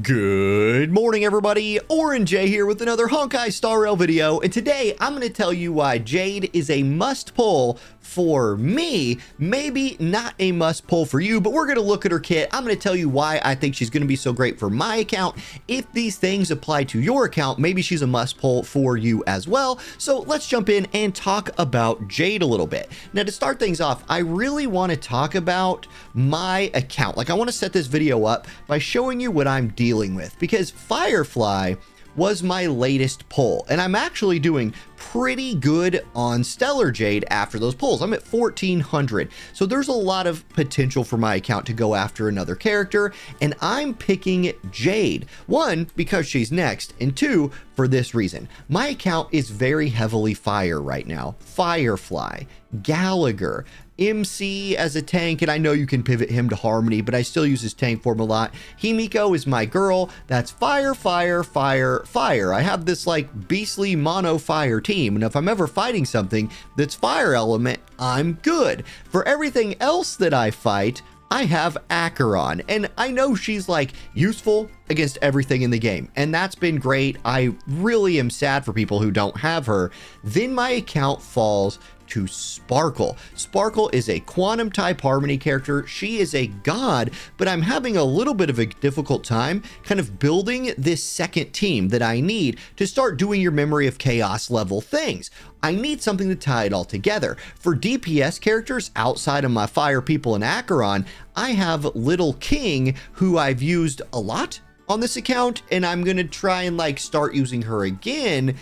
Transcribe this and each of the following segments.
Good morning, everybody. Auronnj here with another honkaistarrail video, and today I'm going to tell you why Jade is a must-pull for me, maybe not a must-pull for you, but we're going to look at her kit. I'm going to tell you why I think she's going to be so great for my account. If these things apply to your account, maybe she's a must-pull for you as well. So let's jump in and talk about Jade a little bit. Now, to start things off, I really want to talk about my account. Like, I want to set this video up by showing you what I'm dealing with, because Firefly was my latest pull, and I'm actually doing pretty good on Stellar Jade after those pulls. I'm at 1400, so there's a lot of potential for my account to go after another character, and I'm picking Jade. One, because she's next, and two, for this reason. My account is very heavily fire right now. Firefly, Gallagher, MC as a tank, and I know you can pivot him to Harmony, but I still use his tank form a lot. Himiko is my girl. That's fire, fire, fire, fire. I have this like beastly mono fire team, and if I'm ever fighting something that's fire element, I'm good. For everything else that I fight, I have Auronnj, and I know she's like useful against everything in the game, and that's been great. I really am sad for people who don't have her. Then my account falls to Sparkle. Sparkle is a quantum type Harmony character. She is a god, but I'm having a little bit of a difficult time kind of building this second team that I need to start doing your Memory of Chaos level things. I need something to tie it all together. For DPS characters outside of my fire people and Auronnj, I have Little King, who I've used a lot on this account, and I'm gonna try and like start using her again.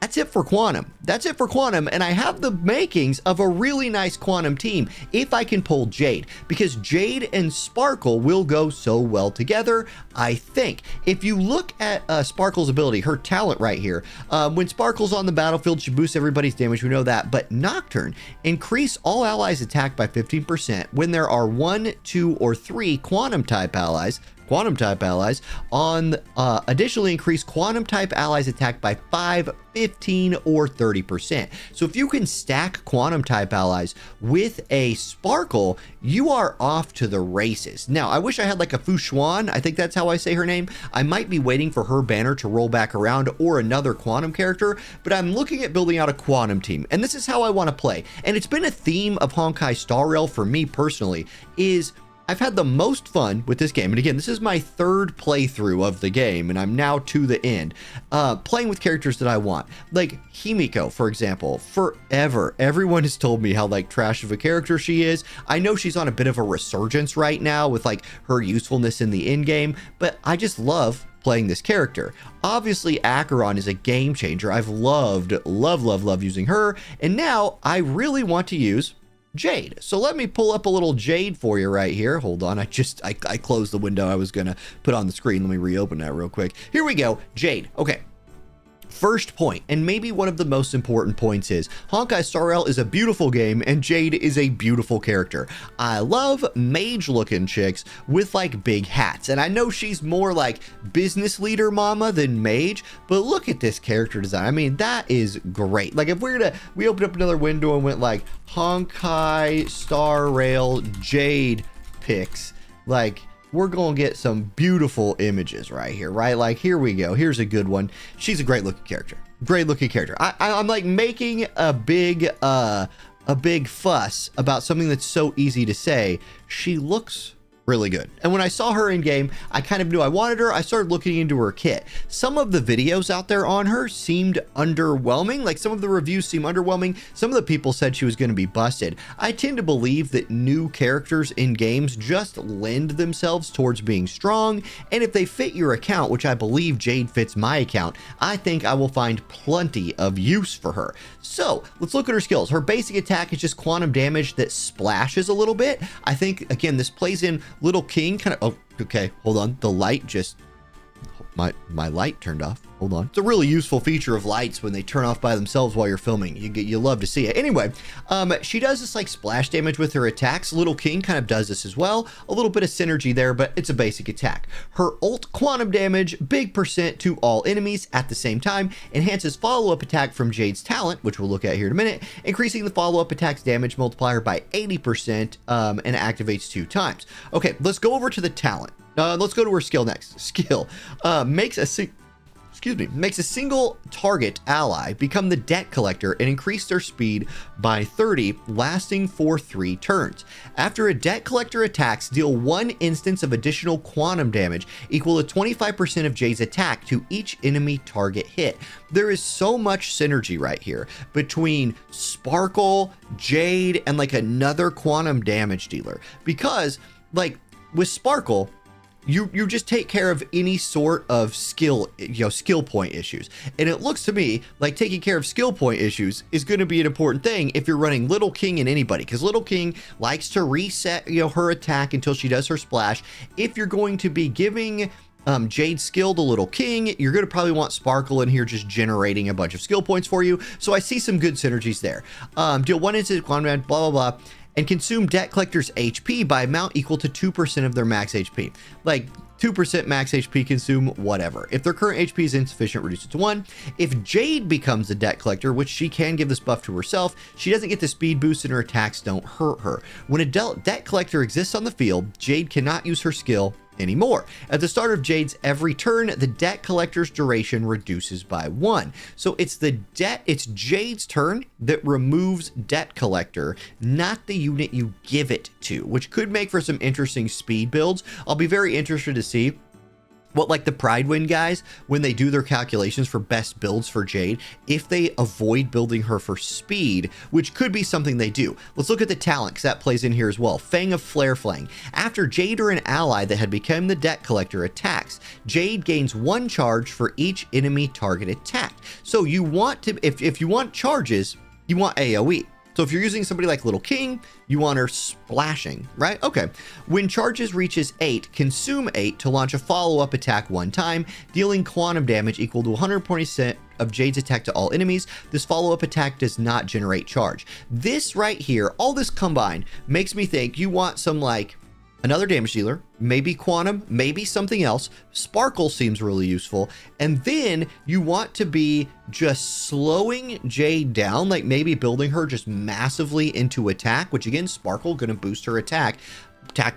That's it for Quantum. That's it for Quantum, and I have the makings of a really nice Quantum team if I can pull Jade, because Jade and Sparkle will go so well together, I think. If you look at Sparkle's ability, her talent right here, when Sparkle's on the battlefield, she boosts everybody's damage, we know that, but Nocturne, increase all allies attack by 15% when there are 1, 2, or 3 Quantum type allies on additionally increase quantum type allies attack by 5, 15, or 30%. So if you can stack quantum type allies with a Sparkle, you are off to the races. Now, I wish I had like a Fu Xuan. I think that's how I say her name. I might be waiting for her banner to roll back around or another quantum character, but I'm looking at building out a quantum team, and this is how I want to play. And it's been a theme of honkaistarrail for me personally, is I've had the most fun with this game, and again, this is my third playthrough of the game, and I'm now to the end, playing with characters that I want. Like Himiko, for example. Forever, everyone has told me how like trash of a character she is. I know she's on a bit of a resurgence right now with like her usefulness in the end game, but I just love playing this character. Obviously, Auronnj is a game changer. I've loved using her, and now I really want to use Jade. So let me pull up a little Jade for you right here. Hold on, I closed the window I was gonna put on the screen. Let me reopen that real quick. Here we go, Jade. Okay. First point, and maybe one of the most important points, is honkaistarrail is a beautiful game, and Jade is a beautiful character. I love mage-looking chicks with like big hats, and I know she's more like business leader mama than mage, but look at this character design. I mean, that is great. Like if we opened up another window and went like honkaistarrail Jade pics, like we're gonna get some beautiful images right here, right? Like here we go. Here's a good one. She's a great looking character. Great looking character. I'm like making a big fuss about something that's so easy to say. She looks really good. And when I saw her in game, I kind of knew I wanted her. I started looking into her kit. Some of the videos out there on her seemed underwhelming. Like some of the reviews seem underwhelming. Some of the people said she was going to be busted. I tend to believe that new characters in games just lend themselves towards being strong. And if they fit your account, which I believe Jade fits my account, I think I will find plenty of use for her. So let's look at her skills. Her basic attack is just quantum damage that splashes a little bit. I think, again, this plays in Little King kind of, oh, okay, hold on. The light just, my light turned off. Hold on. It's a really useful feature of lights when they turn off by themselves while you're filming. You love to see it. Anyway, she does this like splash damage with her attacks. Little King kind of does this as well. A little bit of synergy there, but it's a basic attack. Her ult quantum damage, big percent to all enemies at the same time, enhances follow-up attack from Jade's talent, which we'll look at here in a minute, increasing the follow-up attack's damage multiplier by 80% and activates 2 times. Okay, let's go over to the talent. Let's go to her skill next. Skill makes a single target ally become the debt collector and increase their speed by 30, lasting for 3 turns. After a debt collector attacks, deal 1 instance of additional quantum damage equal to 25% of Jade's attack to each enemy target hit. There is so much synergy right here between Sparkle, Jade, and like another quantum damage dealer, because like with Sparkle, you just take care of any sort of skill point issues. And it looks to me like taking care of skill point issues is going to be an important thing if you're running Little King and anybody, because Little King likes to reset, her attack until she does her splash. If you're going to be giving Jade skill to Little King, you're going to probably want Sparkle in here just generating a bunch of skill points for you. So I see some good synergies there. Deal 1 instant quantum damage, blah, blah, blah. And consume debt collector's HP by amount equal to 2% of their max HP. Like 2% max HP consume, whatever. If their current HP is insufficient, reduce it to 1. If Jade becomes the debt collector, which she can give this buff to herself, she doesn't get the speed boost and her attacks don't hurt her. When a debt collector exists on the field, Jade cannot use her skill anymore. At the start of Jade's every turn, the debt collector's duration reduces by 1. So it's Jade's turn that removes debt collector, not the unit you give it to, which could make for some interesting speed builds. I'll be very interested to see what like the Pridewind guys, when they do their calculations for best builds for Jade, if they avoid building her for speed, which could be something they do. Let's look at the talent, because that plays in here as well. Fang of Flare Flang. After Jade or an ally that had become the debt collector attacks, Jade gains 1 charge for each enemy target attacked. So you want to, if you want charges, you want AoE. So if you're using somebody like Little King, you want her splashing, right? Okay. When charges reaches 8, consume 8 to launch a follow-up attack 1 time, dealing quantum damage equal to 100% of Jade's attack to all enemies. This follow-up attack does not generate charge. This right here, all this combined, makes me think you want some like another damage dealer, maybe quantum, maybe something else. Sparkle seems really useful. And then you want to be just slowing Jade down, like maybe building her just massively into attack, which again, Sparkle going to boost her attack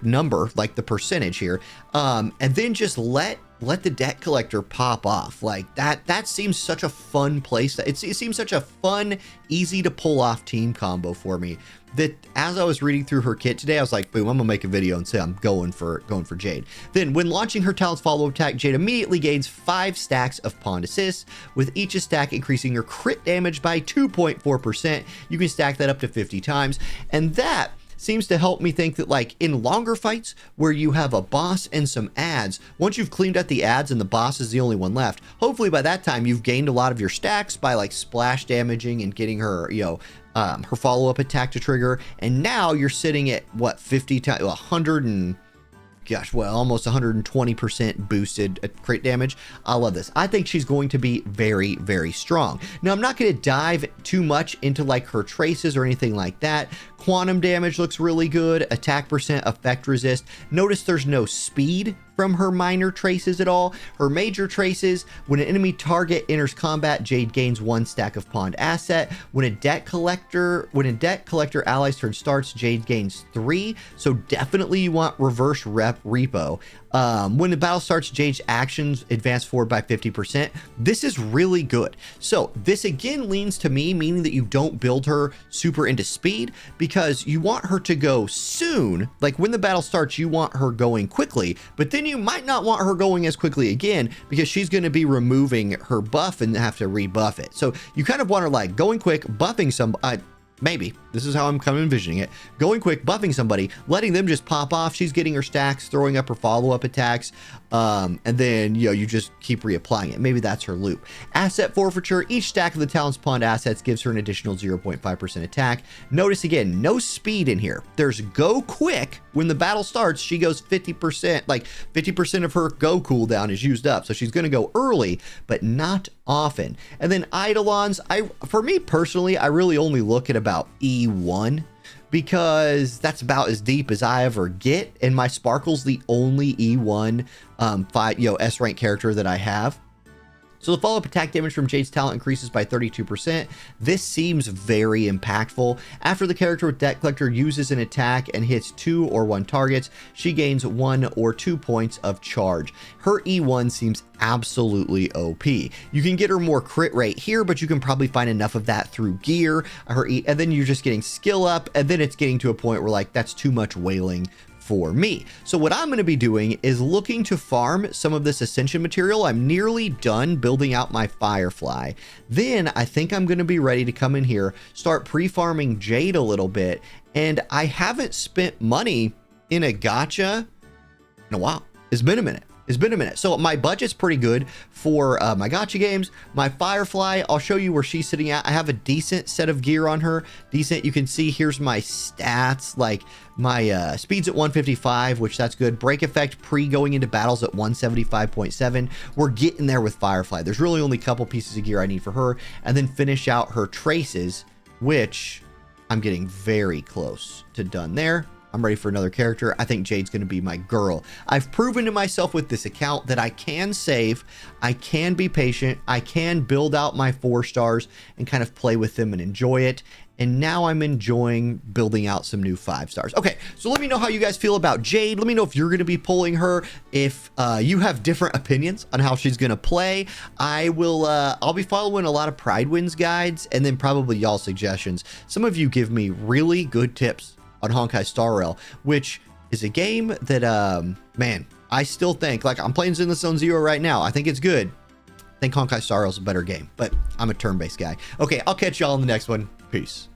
number, like the percentage here. And then just let the debt collector pop off. Like that seems such a fun place. It seems such a fun, easy to pull off team combo for me, that as I was reading through her kit today, I was like, boom, I'm gonna make a video and say I'm going for Jade. Then when launching her talent's follow-up attack, Jade immediately gains 5 stacks of pawned assists, with each stack increasing your crit damage by 2.4%. You can stack that up to 50 times. And that seems to help me think that like in longer fights where you have a boss and some ads, once you've cleaned out the ads and the boss is the only one left, hopefully by that time you've gained a lot of your stacks by like splash damaging and getting her, her follow-up attack to trigger. And now you're sitting at what, 50 times, 100 and gosh, well, almost 120% boosted crit damage. I love this. I think she's going to be very, very strong. Now, I'm not going to dive too much into like her traces or anything like that. Quantum damage looks really good. Attack percent, effect resist. Notice there's no speed from her minor traces at all. Her major traces: when an enemy target enters combat, Jade gains 1 stack of pawned asset. When a debt collector ally's turn starts, Jade gains 3. So definitely you want reverse repo. When the battle starts, Jade's actions advance forward by 50%. This is really good. So this again leans to me, meaning that you don't build her super into speed, because you want her to go soon. Like when the battle starts, you want her going quickly, but then you might not want her going as quickly again, because she's going to be removing her buff and have to rebuff it. So you kind of want her like going quick, buffing some, maybe this is how I'm kind of envisioning it. Going quick, buffing somebody, letting them just pop off. She's getting her stacks, throwing up her follow-up attacks. And then, you just keep reapplying it. Maybe that's her loop. Asset forfeiture. Each stack of the talent's pawned assets gives her an additional 0.5% attack. Notice again, no speed in here. There's go quick. When the battle starts, she goes 50%, like 50% of her go cooldown is used up. So she's going to go early, but not often. And then Eidolons, for me personally, I really only look at about E1, because that's about as deep as I ever get, and my Sparkle's the only E1 S rank character that I have. So the follow-up attack damage from Jade's talent increases by 32%. This seems very impactful. After the character with Debt Collector uses an attack and hits 2 or 1 targets, she gains 1 or 2 points of charge. Her E1 seems absolutely OP. You can get her more crit rate here, but you can probably find enough of that through gear. And then you're just getting skill up, and then it's getting to a point where like that's too much wailing for me. So what I'm going to be doing is looking to farm some of this ascension material. I'm nearly done building out my Firefly. Then I think I'm going to be ready to come in here, start pre-farming Jade a little bit. And I haven't spent money in a gacha in a while. It's been a minute. It's been a minute. So my budget's pretty good for my gacha games. My Firefly, I'll show you where she's sitting at. I have a decent set of gear on her. Decent. You can see here's my stats. Like my speed's at 155, which that's good. Break effect pre going into battles at 175.7. We're getting there with Firefly. There's really only a couple pieces of gear I need for her. And then finish out her traces, which I'm getting very close to done there. I'm ready for another character. I think Jade's going to be my girl. I've proven to myself with this account that I can save, I can be patient, I can build out my 4 stars and kind of play with them and enjoy it. And now I'm enjoying building out some new 5 stars. Okay, so let me know how you guys feel about Jade. Let me know if you're going to be pulling her. If you have different opinions on how she's going to play, I'll be following a lot of Pride Wins guides and then probably y'all suggestions. Some of you give me really good tips on Honkai Star Rail, which is a game that, man, I still think, like, I'm playing Zenless Zone Zero right now. I think it's good. I think Honkai Star Rail is a better game, but I'm a turn-based guy. Okay, I'll catch y'all in the next one. Peace.